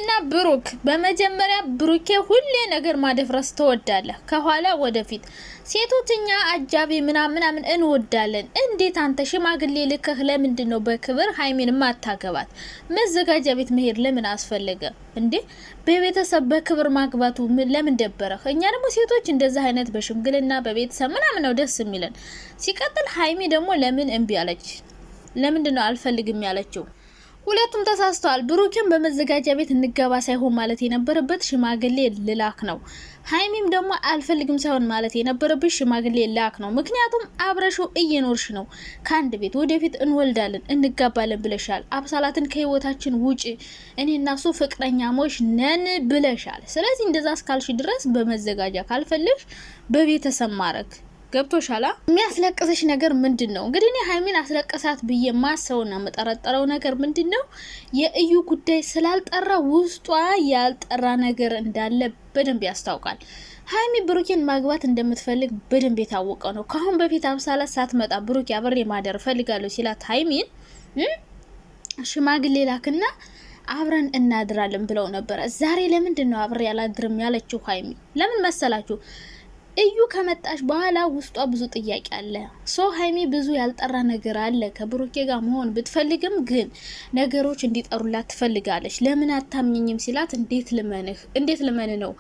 ሀይሚና ብሩክ በመጀመሪያ ብሩኬ ሁሌ ነገር ማደፍረስ ተወዳለህ ከኋላ ወደፊት ሴቶችኛ አጃቢ ምናምን እንወዳለን። እንዴት አንተ ሽማግሌ ልከህ ለምንድን ነው በክብር ሀይሚን ማታገባት? መዘጋጃ ቤት መሄድ ለምን አስፈለገ እንዴ? በቤተሰብ በክብር ማግባቱ ለምን ደበረህ? እኛ ደግሞ ሴቶች እንደዛ አይነት በሽምግልና በቤተሰብ ምናምን ነው ደስ የሚለን። ሲቀጥል ሀይሚ ደግሞ ለምን እምቢ አለች? ለምንድን ነው አልፈልግም ያለችው? ሁለቱም ተሳስተዋል። ብሩክም በመዘጋጃ ቤት እንገባ ሳይሆን ማለት የነበረበት ሽማግሌ ልላክ ነው። ሀይሚም ደግሞ አልፈልግም ሳይሆን ማለት የነበረበት ሽማግሌ ላክ ነው። ምክንያቱም አብረሹ እየኖርሽ ነው። ከአንድ ቤት ወደፊት እንወልዳለን እንጋባለን ብለሻል። አብሳላትን ከህይወታችን ውጪ እኔና እሱ ፍቅረኛሞች ነን ብለሻል። ስለዚህ እንደዛ እስካልሽ ድረስ በመዘጋጃ ካልፈልሽ በቤተሰብ ማረግ ገብቶሻላ። የሚያስለቅስሽ ነገር ምንድነው? እንግዲህ እኔ ሀይሚን አስለቀሳት ብዬ ማሰውና መጠረጠረው ነገር ምንድነው? የእዩ ጉዳይ ስላልጠራ ውስጧ ያልጠራ ነገር እንዳለ በደንብ ያስታውቃል። ሀይሚ ብሩኬን ማግባት እንደምትፈልግ በደንብ የታወቀ ነው። ካሁን በፊት አብሳላት ሳትመጣ ብሩኬ አብሬ ማደር ፈልጋለሁ ሲላት ሀይሚን ሽማግሌ ላክና አብረን እናድራለን ብለው ነበር። ዛሬ ለምንድን ነው አብሬ ያላድርም ያለችው ሀይሚ? ለምን መሰላችሁ? እዩ ከመጣሽ በኋላ ውስጧ ብዙ ጥያቄ አለ። ሀይሚ ብዙ ያልጠራ ነገር አለ። ከብሩኬ ጋር መሆን ብትፈልግም ግን ነገሮች እንዲጠሩላት ትፈልጋለች። ለምን አታምኝም ሲላት እንዴት ልመን ነው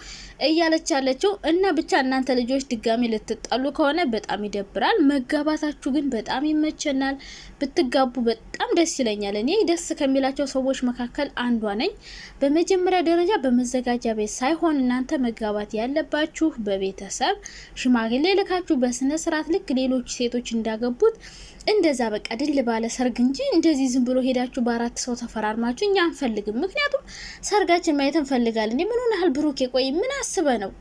እያለች ያለችው። እና ብቻ እናንተ ልጆች ድጋሚ ልትጣሉ ከሆነ በጣም ይደብራል። መጋባታችሁ ግን በጣም ይመቸናል። ብትጋቡ በጣም ደስ ይለኛል። እኔ ደስ ከሚላቸው ሰዎች መካከል አንዷ ነኝ። በመጀመሪያ ደረጃ በመዘጋጃ ቤት ሳይሆን እናንተ መጋባት ያለባችሁ በቤተሰብ ሽማግሌ ልካችሁ በስነ ስርዓት ልክ ሌሎች ሴቶች እንዳገቡት እንደዛ በቃ ድል ባለ ሰርግ እንጂ እንደዚህ ዝም ብሎ ሄዳችሁ በአራት ሰው ተፈራርማችሁ እኛ አንፈልግም። ምክንያቱም ሰርጋችን ማየት እንፈልጋለን። ምን ሆነሃል ብሩክ? ቆይ ምን አስበህ ነው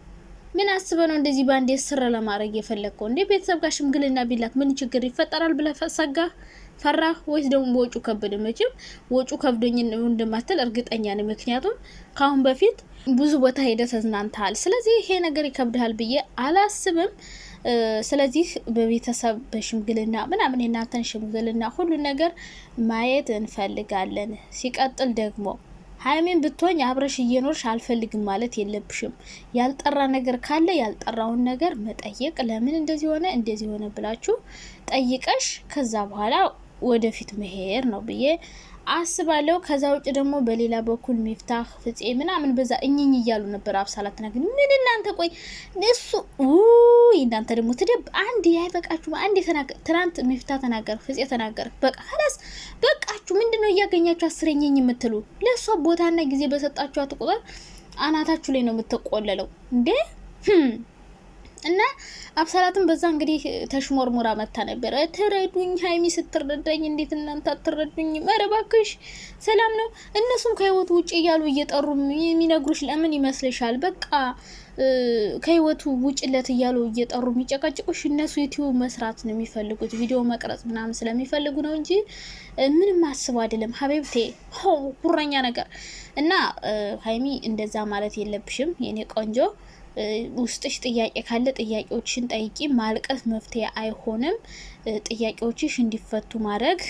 እንደዚህ ባንዴ ስር ለማድረግ የፈለግከው? እንዴ ቤተሰብ ጋር ሽምግልና ቢላክ ምን ችግር ይፈጠራል ብለህ ሰጋህ? ፈራህ ወይስ ደግሞ ወጩ ከበደ? መቼም ወጩ ከብዶኝ እንደማትል እርግጠኛ ነኝ። ምክንያቱም ካሁን በፊት ብዙ ቦታ ሄደ ተዝናንተሃል። ስለዚህ ይሄ ነገር ይከብዳል ብዬ አላስብም። ስለዚህ በቤተሰብ በሽምግልና ምናምን የናንተን ሽምግልና ሁሉ ነገር ማየት እንፈልጋለን። ሲቀጥል ደግሞ ሀይሚን ብትሆኝ አብረሽ እየኖርሽ አልፈልግም ማለት የለብሽም። ያልጠራ ነገር ካለ ያልጠራውን ነገር መጠየቅ፣ ለምን እንደዚህ ሆነ ብላችሁ ጠይቀሽ ከዛ በኋላ ወደፊት መሄድ ነው ብዬ አስባለሁ። ከዛ ውጭ ደግሞ በሌላ በኩል ሚፍታህ ፍፄ ምናምን በዛ እኝኝ እያሉ ነበር። አብሳላት ነገር ምን እናንተ ቆይ እሱ እናንተ ደግሞ ትደብ አንድ ያይበቃችሁ። አንድ ትናንት ሚፍታህ ተናገር፣ ፍፄ ተናገር። በቃ خلاص በቃችሁ። ምንድነው እያገኛችሁ አስረኝኝ የምትሉ? ለሷ ቦታና ጊዜ በሰጣችኋት ቁጥር አናታችሁ ላይ ነው የምትቆለለው እንዴ? እና አብሳላትም በዛ እንግዲህ ተሽሞርሙራ መታ ነበር። ተረዱኝ ሀይሚ ስትረዳኝ እንዴት እናንተ አትረዱኝ? ኧረ እባክሽ ሰላም ነው። እነሱም ከህይወቱ ውጪ እያሉ እየጠሩ የሚነግሩሽ ለምን ይመስልሻል? በቃ ከህይወቱ ውጭለት እያሉ እየጠሩ የሚጨቃጭቁሽ እነሱ ዩቲዩብ መስራት ነው የሚፈልጉት፣ ቪዲዮ መቅረጽ ምናምን ስለሚፈልጉ ነው እንጂ ምንም አስበው አይደለም። ሀቢብቴ ሁረኛ ነገር እና ሀይሚ እንደዛ ማለት የለብሽም የኔ ቆንጆ። ውስጥሽ ጥያቄ ካለ ጥያቄዎችሽን ጠይቂ። ማልቀስ መፍትሄ አይሆንም። ጥያቄዎችሽ እንዲፈቱ ማድረግ።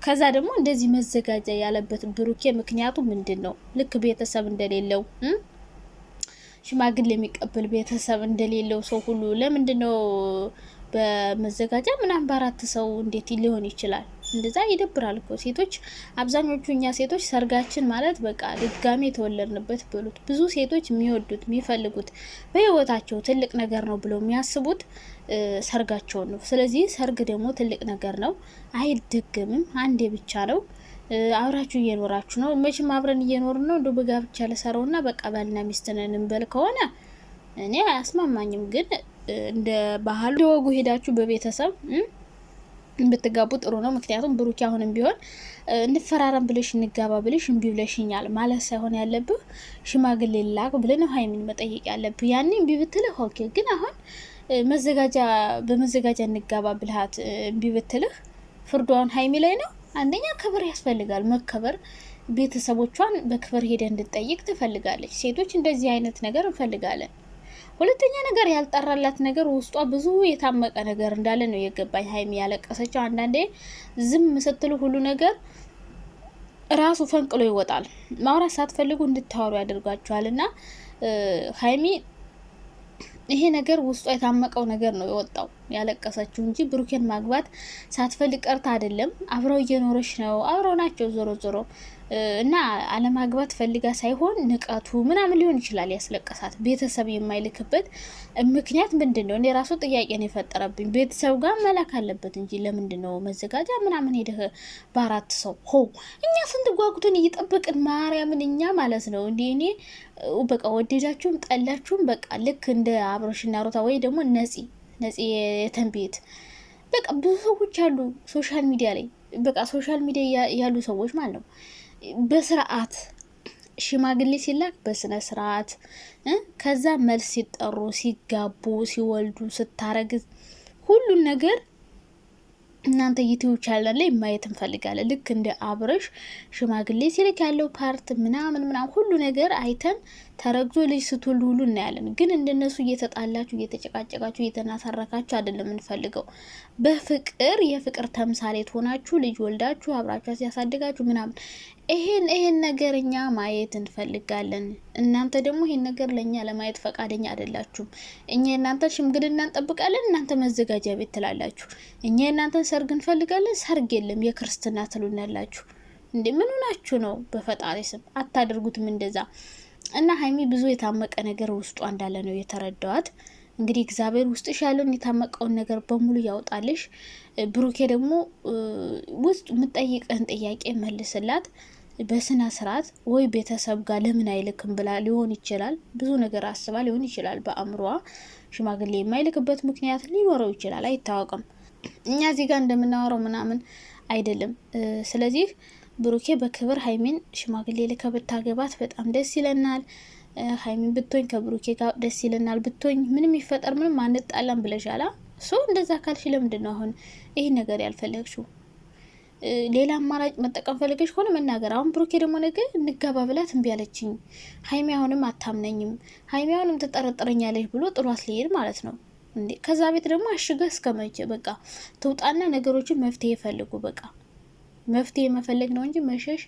ከዛ ደግሞ እንደዚህ መዘጋጃ ያለበት ብሩኬ ምክንያቱ ምንድነው? ልክ ቤተሰብ እንደሌለው ሽማግሌ የሚቀበል ቤተሰብ እንደሌለው ሰው ሁሉ ለምንድነው በመዘጋጃ ምናምን በአራት ሰው እንዴት ሊሆን ይችላል? እንደዛ ይደብራል እኮ። ሴቶች አብዛኞቹ እኛ ሴቶች ሰርጋችን ማለት በቃ ድጋሜ የተወለድንበት ብሉት። ብዙ ሴቶች የሚወዱት የሚፈልጉት በህይወታቸው ትልቅ ነገር ነው ብለው የሚያስቡት ሰርጋቸውን ነው። ስለዚህ ሰርግ ደግሞ ትልቅ ነገር ነው፣ አይደገምም፣ አንዴ ብቻ ነው። አብራችሁ እየኖራችሁ ነው። መቼም አብረን እየኖርን ነው። እንደ በጋብቻ ለሰራውና በቃ ባልና ሚስት ነን እንበል ከሆነ እኔ አያስማማኝም። ግን እንደ ባህሉ ወጉ ሄዳችሁ በቤተሰብ ብትጋቡ ጥሩ ነው። ምክንያቱም ብሩክ አሁንም ቢሆን እንፈራረም ብለሽ እንጋባ ብለሽ እምቢ ብለሽኛል ማለት ሳይሆን ያለብህ ሽማግሌ ላክ ብለህ ነው ሀይሚን መጠየቅ ያለብህ። ያኔ እምቢ ብትልህ ኦኬ። ግን አሁን በመዘጋጃ እንጋባ ብልሃት እምቢ ብትልህ ፍርዷን ሀይሚ ላይ ነው። አንደኛ ክብር ያስፈልጋል፣ መከበር። ቤተሰቦቿን በክብር ሄደ እንድትጠይቅ ትፈልጋለች። ሴቶች እንደዚህ አይነት ነገር እንፈልጋለን። ሁለተኛ ነገር ያልጠራላት ነገር ውስጧ ብዙ የታመቀ ነገር እንዳለ ነው የገባኝ። ሀይሚ ያለቀሰችው አንዳንዴ ዝም ስትሉ ሁሉ ነገር ራሱ ፈንቅሎ ይወጣል። ማውራት ሳትፈልጉ እንድታወሩ ያደርጋችኋልና ሀይሚ ይሄ ነገር ውስጧ የታመቀው ነገር ነው የወጣው ያለቀሰችው እንጂ ብሩኬን ማግባት ሳትፈልግ ቀርታ አይደለም። አብረው እየኖረች ነው፣ አብረው ናቸው ዞሮ ዞሮ እና አለማግባት ፈልጋ ሳይሆን ንቀቱ ምናምን ሊሆን ይችላል ያስለቀሳት። ቤተሰብ የማይልክበት ምክንያት ምንድን ነው? እኔ ራሱ ጥያቄ ነው የፈጠረብኝ። ቤተሰብ ጋር መላክ አለበት እንጂ ለምንድን ነው መዘጋጃ ምናምን ሄደህ በአራት ሰው ሆ እኛ ስንት ጓጉቶን እየጠበቅን ማርያምን እኛ ማለት ነው እንዲ እኔ በቃ ወደዳችሁም ጠላችሁም በቃ ልክ እንደ አብሮሽና ሮታ ወይ ደግሞ ነፂ የተንቤት በቃ ብዙ ሰዎች አሉ ሶሻል ሚዲያ ላይ በቃ ሶሻል ሚዲያ ያሉ ሰዎች ማለት ነው በስርዓት ሽማግሌ ሲላክ በስነ ስርዓት ከዛ መልስ ሲጠሩ ሲጋቡ ሲወልዱ ስታረግዝ ሁሉን ነገር እናንተ ዩቲዩብ ቻናል ላይ ማየት እንፈልጋለን። ልክ እንደ አብረሽ ሽማግሌ ሲልክ ያለው ፓርት ምናምን ሁሉ ነገር አይተን ተረግዞ ልጅ ስትወልዱ ሁሉ እናያለን። ግን እንደነሱ እየተጣላችሁ እየተጨቃጨቃችሁ እየተናሰረካችሁ አይደለም እንፈልገው። በፍቅር የፍቅር ተምሳሌት ሆናችሁ ልጅ ወልዳችሁ አብራችሁ ሲያሳድጋችሁ ምናምን ይሄን ነገር እኛ ማየት እንፈልጋለን። እናንተ ደግሞ ይሄን ነገር ለኛ ለማየት ፈቃደኛ አይደላችሁም። እኛ እናንተ ሽምግልና እንጠብቃለን፣ እናንተ መዘጋጃ ቤት ትላላችሁ። እኛ እናንተ ሰርግ እንፈልጋለን፣ ሰርግ የለም የክርስትና ትሉናላችሁ። እንዴ ምን ሆናችሁ ነው? በፈጣሪ ስም አታደርጉትም እንደዛ። እና ሀይሚ ብዙ የታመቀ ነገር ውስጧ እንዳለ ነው የተረዳዋት። እንግዲህ እግዚአብሔር ውስጥሽ ያለውን የታመቀውን ነገር በሙሉ ያውጣልሽ። ብሩኬ ደግሞ ውስጥ የምጠይቅህን ጥያቄ መልስላት በስነ ስርዓት። ወይ ቤተሰብ ጋር ለምን አይልክም ብላ ሊሆን ይችላል። ብዙ ነገር አስባ ሊሆን ይችላል። በአእምሮዋ ሽማግሌ የማይልክበት ምክንያት ሊኖረው ይችላል፣ አይታወቅም። እኛ እዚህ ጋር እንደምናወራው ምናምን አይደለም። ስለዚህ ብሩኬ በክብር ሀይሚን ሽማግሌ ልከ ብታገባት በጣም ደስ ይለናል። ሀይሚን ብትሆኝ ከብሩኬ ጋር ደስ ይለናል። ብትሆኝ ምንም ይፈጠር ምንም አንጣላም ብለሻላ። እንደዛ ካልሽ ለምንድን ነው አሁን ይህን ነገር ያልፈለግሽው? ሌላ አማራጭ መጠቀም ፈልገሽ ከሆነ መናገር። አሁን ብሩኬ ደግሞ ነገ እንጋባ ብላት እምቢ አለችኝ፣ ሀይሚ አሁንም አታምነኝም፣ ሀይሚ አሁንም ትጠረጥረኛለች ብሎ ጥሏት ሊሄድ ማለት ነው እንዴ? ከዛ ቤት ደግሞ አሽገ እስከመቼ? በቃ ትውጣና ነገሮችን መፍትሄ ፈልጉ። በቃ መፍትሄ መፈለግ ነው እንጂ መሸሽ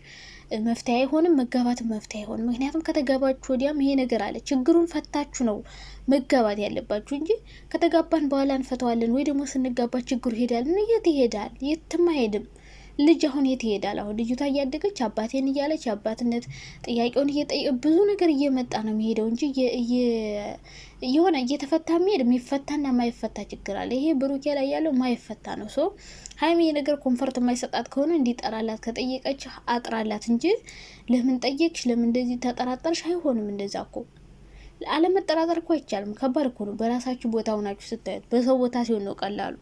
መፍትሄ አይሆንም። መጋባት መፍትሄ አይሆንም። ምክንያቱም ከተጋባችሁ ወዲያም ይሄ ነገር አለ። ችግሩን ፈታችሁ ነው መጋባት ያለባችሁ እንጂ ከተጋባን በኋላ እንፈተዋለን ወይ ደግሞ ስንጋባ ችግሩ ይሄዳል። የት ይሄዳል? የትም አይሄድም። ልጅ አሁን የት ይሄዳል? አሁን ልጅቷ እያደገች አባቴን እያለች አባትነት ጥያቄውን እየጠየቀ ብዙ ነገር እየመጣ ነው የሚሄደው እንጂ የሆነ እየተፈታ የሚሄድ የሚፈታና የማይፈታ ችግር አለ። ይሄ ብሩኬ ላይ ያለው የማይፈታ ነው። ሀይሚ የነገር ኮንፈርት የማይሰጣት ከሆነ እንዲጠራላት ከጠየቀች አጥራላት እንጂ ለምን ጠየቅሽ፣ ለምን እንደዚህ ተጠራጠርሽ አይሆንም። እንደዛ እኮ አለመጠራጠር እኮ አይቻልም። ከባድ እኮ ነው። በራሳችሁ ቦታ ሆናችሁ ስታዩት፣ በሰው ቦታ ሲሆን ነው ቀላሉ።